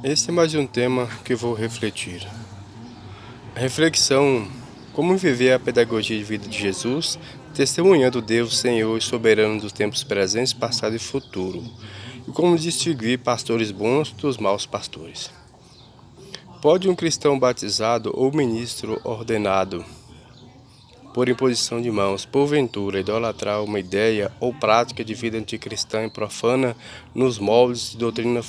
Esse é mais um tema que vou refletir. A reflexão: como viver a pedagogia de vida de Jesus, testemunhando Deus Senhor e soberano dos tempos presentes, passado e futuro, e como distinguir pastores bons dos maus pastores. Pode um cristão batizado ou ministro ordenado, por imposição de mãos, porventura, idolatrar uma ideia ou prática de vida anticristã e profana nos moldes de doutrina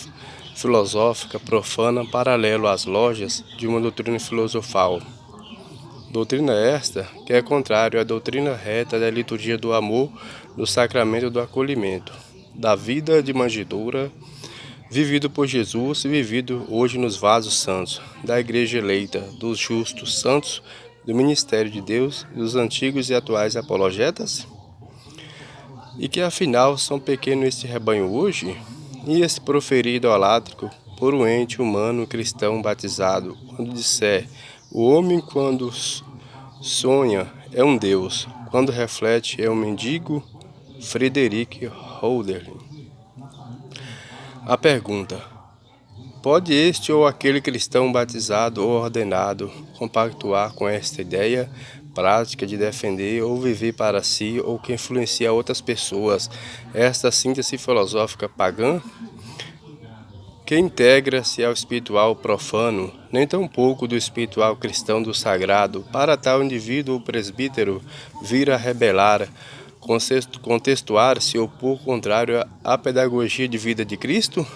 filosófica profana paralelo às lojas de uma doutrina filosofal? Doutrina esta que é contrário à doutrina reta da liturgia do amor, do sacramento do acolhimento, da vida de manjedoura, vivido por Jesus e vivido hoje nos vasos santos, da igreja eleita, dos justos santos, do ministério de Deus, dos antigos e atuais apologetas? E que afinal são pequeno este rebanho hoje? E esse proferir idolátrico por um ente humano cristão batizado, quando disser: o homem quando sonha é um Deus, quando reflete é um mendigo? Friedrich Hölderlin. A pergunta: pode este ou aquele cristão batizado ou ordenado compactuar com esta ideia prática de defender ou viver para si ou que influencia outras pessoas esta síntese filosófica pagã? Que integra-se ao espiritual profano, nem tampouco do espiritual cristão do sagrado, para tal indivíduo ou presbítero vir a rebelar, contextuar-se ou por contrário à pedagogia de vida de Cristo?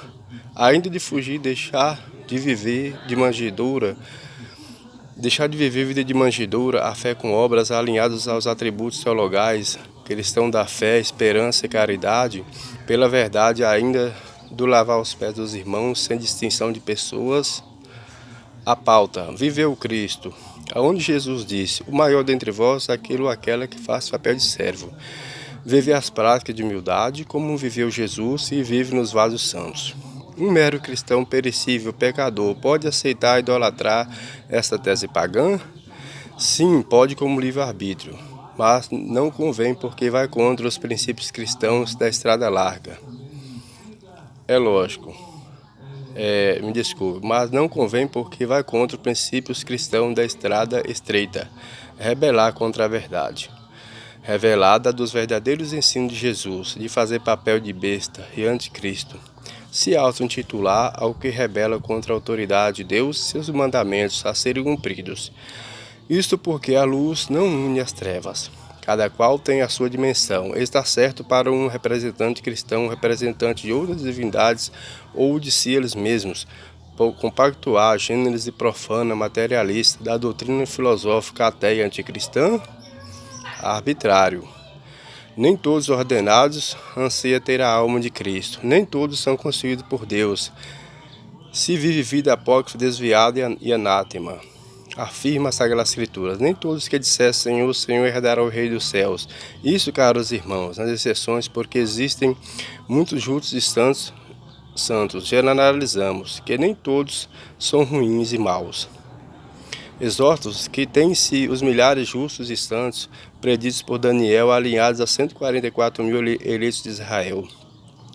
Ainda de fugir, deixar de viver vida de manjedoura, a fé com obras alinhadas aos atributos teologais, cristão da fé, esperança e caridade, pela verdade ainda do lavar os pés dos irmãos, sem distinção de pessoas. A pauta: viveu Cristo, aonde Jesus disse: o maior dentre vós é aquele ou aquela que faz papel de servo. Vive as práticas de humildade, como viveu Jesus e vive nos vasos santos. Um mero cristão perecível, pecador, pode aceitar e idolatrar esta tese pagã? Sim, pode como livre-arbítrio, mas não convém porque vai contra os princípios cristãos da estrada larga. É lógico, me desculpe, mas não convém porque vai contra os princípios cristãos da estrada estreita, rebelar contra a verdade revelada dos verdadeiros ensinos de Jesus, de fazer papel de besta e anticristo, se auto-intitular ao que rebela contra a autoridade de Deus e seus mandamentos a serem cumpridos. Isto porque a luz não une as trevas. Cada qual tem a sua dimensão. Está certo para um representante cristão, um representante de outras divindades ou de si eles mesmos, compactuar gêneros e profana, materialista, da doutrina filosófica ateia anticristã? Arbitrário. Nem todos os ordenados anseiam ter a alma de Cristo, nem todos são constituídos por Deus. Se vive vida apócrifa, desviada e anátema. Afirma a Sagrada Escritura: nem todos que disser Senhor, Senhor herdarão o Rei dos céus. Isso, caros irmãos, nas exceções, porque existem muitos justos e santos, generalizamos que nem todos são ruins e maus. Exortos que têm em si os milhares justos e santos preditos por Daniel, alinhados a 144 mil eleitos de Israel.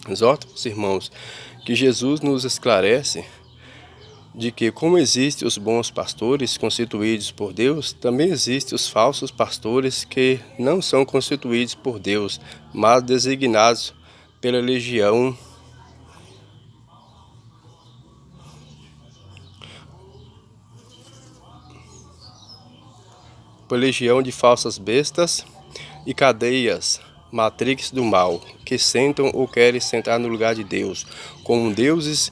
Exorto os irmãos que Jesus nos esclarece de que, como existem os bons pastores constituídos por Deus, também existem os falsos pastores que não são constituídos por Deus, mas designados pela legião de falsas bestas e cadeias, matrix do mal, que sentam ou querem sentar no lugar de Deus, como deuses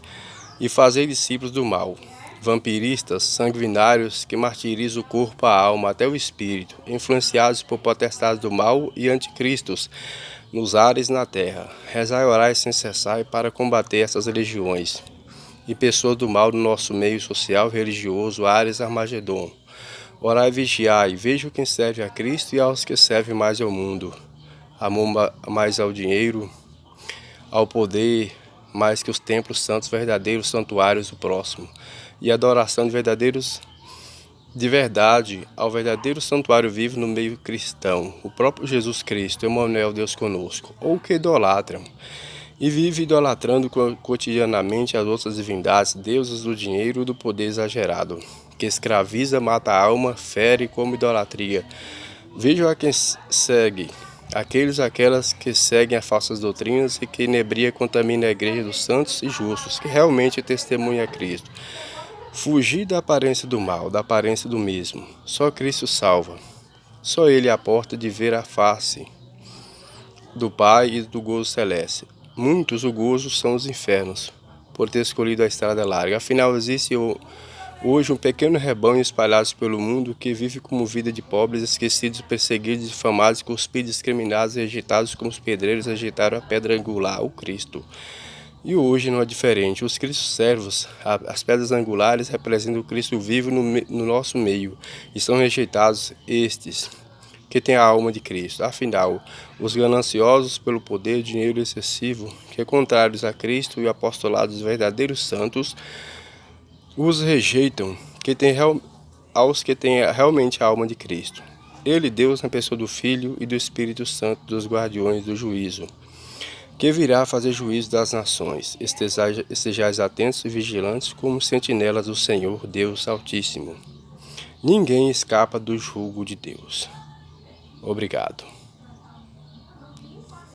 e fazer discípulos do mal. Vampiristas, sanguinários, que martirizam o corpo, a alma, até o espírito, influenciados por potestades do mal e anticristos nos ares e na terra. Rezai e orai sem cessar para combater essas legiões e pessoas do mal no nosso meio social e religioso, Ares Armagedon. Orai e vigiai, vejo quem serve a Cristo e aos que servem mais ao mundo. Amor mais ao dinheiro, ao poder, mais que os templos santos, verdadeiros santuários do próximo. E adoração de verdade, ao verdadeiro santuário vivo no meio cristão, o próprio Jesus Cristo, Emmanuel, Deus conosco. Ou que idolatram e vive idolatrando cotidianamente as outras divindades, deuses do dinheiro e do poder exagerado, que escraviza, mata a alma, fere como idolatria. Vejam a quem segue, aquelas que seguem as falsas doutrinas e que inebria e contamina a igreja dos santos e justos, que realmente testemunha a Cristo. Fugir da aparência do mal, da aparência do mesmo. Só Cristo salva. Só Ele é a porta de ver a face do Pai e do gozo celeste. Muitos o gozo são os infernos, por ter escolhido a estrada larga. Afinal, existe hoje um pequeno rebanho espalhado pelo mundo que vive como vida de pobres, esquecidos, perseguidos, difamados, cuspidos, discriminados e rejeitados como os pedreiros rejeitaram a pedra angular, o Cristo. E hoje não é diferente. Os Cristos servos, as pedras angulares, representam o Cristo vivo no nosso meio e são rejeitados estes que têm a alma de Cristo. Afinal, os gananciosos pelo poder e dinheiro excessivo, que contrários a Cristo e o apostolado dos verdadeiros santos, os rejeitam, aos que têm realmente a alma de Cristo. Ele, Deus, na pessoa do Filho e do Espírito Santo, dos guardiões do juízo, que virá fazer juízo das nações. Estejais atentos e vigilantes como sentinelas do Senhor, Deus Altíssimo. Ninguém escapa do jugo de Deus. Obrigado.